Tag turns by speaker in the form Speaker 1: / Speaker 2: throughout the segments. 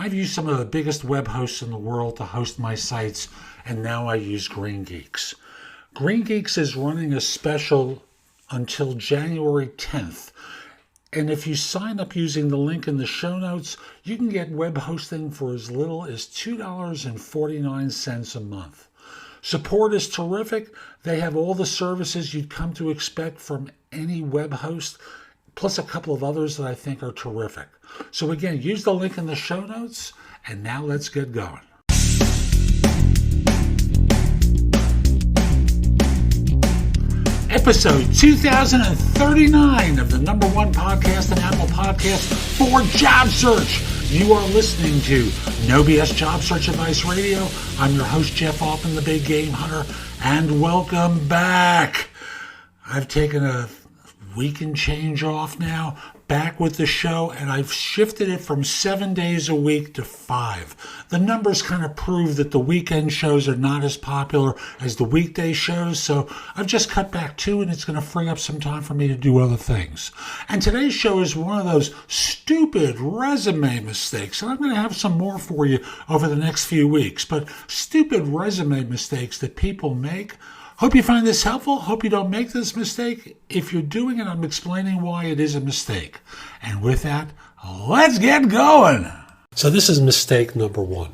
Speaker 1: I've used some of the biggest web hosts in the world to host my sites, and now I use GreenGeeks. GreenGeeks is running a special until January 10th. And if you sign up using the link in the show notes, you can get web hosting for as little as $2.49 a month. Support is terrific. They have all the services you'd come to expect from any web host, plus a couple of others that I think are terrific. So again, use the link in the show notes, and now let's get going. Episode 2039 of the number one podcast on Apple Podcasts for job search. You are listening to No BS Job Search Advice Radio. I'm your host, Jeff Altman, the Big Game Hunter, and welcome back. I've taken a week and change off now, back with the show, and I've shifted it from 7 days a week to 5. The numbers kind of prove that the weekend shows are not as popular as the weekday shows, so I've just cut back 2, and it's going to free up some time for me to do other things. And today's show is one of those stupid resume mistakes, and I'm going to have some more for you over the next few weeks, but stupid resume mistakes that people make. Hope you find this helpful. Hope you don't make this mistake. If you're doing it, I'm explaining why it is a mistake. And with that, let's get going. So this is mistake number 1.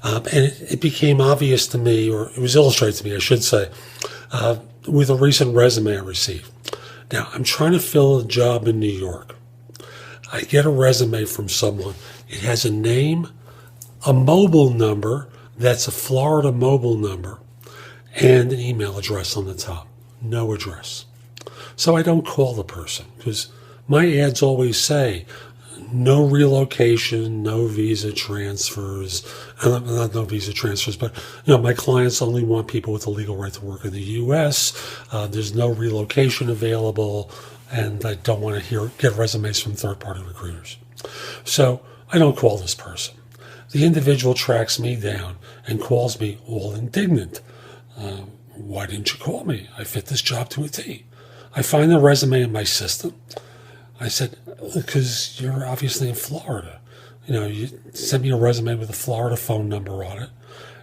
Speaker 1: And it became obvious to me, or it was illustrated to me, I should say, with a recent resume I received. Now, I'm trying to fill a job in New York. I get a resume from someone. It has a name, a mobile number, that's a Florida mobile number, and an email address on the top. No address. So I don't call the person because my ads always say no relocation, no visa transfers, not no visa transfers, but my clients only want people with a legal right to work in the U.S. There's no relocation available, and I don't want to get resumes from third-party recruiters. So I don't call this person. The individual tracks me down and calls me all indignant. Why didn't you call me? I fit this job to a T. I find the resume in my system. I said, because you're obviously in Florida. You sent me a resume with a Florida phone number on it,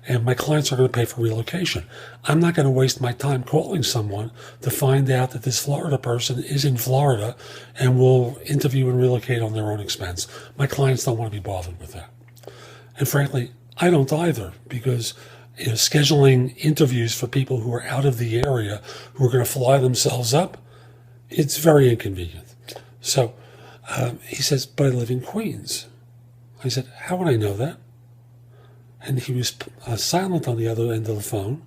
Speaker 1: and my clients are going to pay for relocation. I'm not going to waste my time calling someone to find out that this Florida person is in Florida and will interview and relocate on their own expense. My clients don't want to be bothered with that. And frankly, I don't either, because scheduling interviews for people who are out of the area, who are going to fly themselves up, it's very inconvenient. So he says, but I live in Queens. I said, how would I know that? And he was silent on the other end of the phone.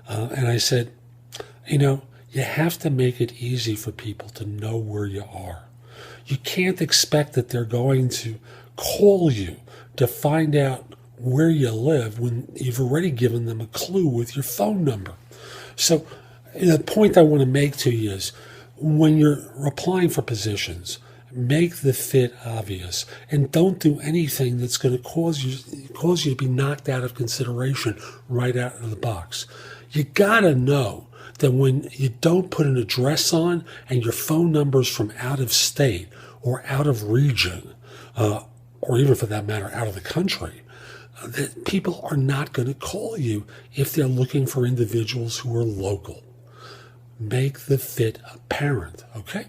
Speaker 1: And I said, you have to make it easy for people to know where you are. You can't expect that they're going to call you to find out where you live when you've already given them a clue with your phone number. So the point I want to make to you is when you're applying for positions, make the fit obvious and don't do anything that's going to cause you to be knocked out of consideration right out of the box. You got to know that when you don't put an address on and your phone number's from out of state or out of region, or even for that matter, out of the country, that people are not going to call you if they're looking for individuals who are local. Make the fit apparent, okay?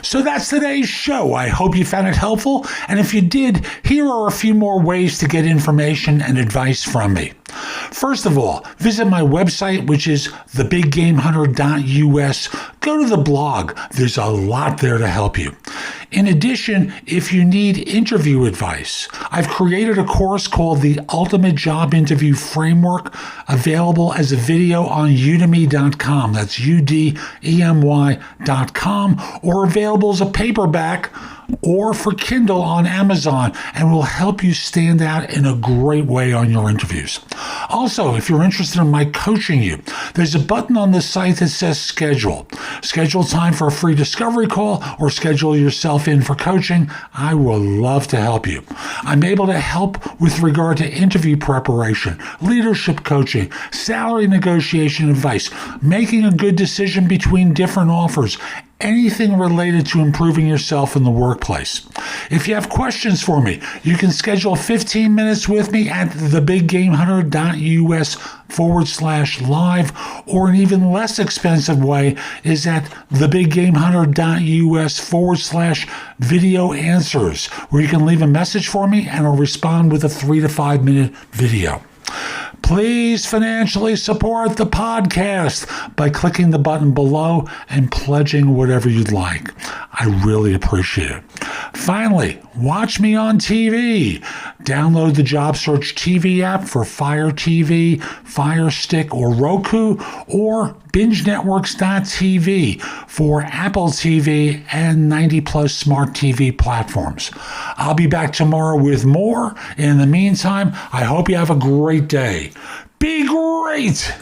Speaker 1: So that's today's show. I hope you found it helpful. And if you did, here are a few more ways to get information and advice from me. First of all, visit my website, which is thebiggamehunter.us. Go to the blog. There's a lot there to help you. In addition, if you need interview advice, I've created a course called the Ultimate Job Interview Framework, available as a video on udemy.com. That's udemy.com, or available as a paperback or for Kindle on Amazon, and will help you stand out in a great way on your interviews. Also, if you're interested in my coaching you, there's a button on the site that says schedule. Schedule time for a free discovery call or schedule yourself in for coaching. I will love to help you. I'm able to help with regard to interview preparation, leadership coaching, salary negotiation advice, making a good decision between different offers, anything related to improving yourself in the workplace. If you have questions for me, you can schedule 15 minutes with me at thebiggamehunter.us/live, or an even less expensive way is at thebiggamehunter.us/video answers, where you can leave a message for me and I'll respond with a 3 to 5 minute video. Please financially support the podcast by clicking the button below and pledging whatever you'd like. I really appreciate it. Finally, watch me on TV. Download the Job Search TV app for Fire TV, Fire Stick, or Roku, or BingeNetworks.tv for Apple TV and 90-plus smart TV platforms. I'll be back tomorrow with more. In the meantime, I hope you have a great day. Be great!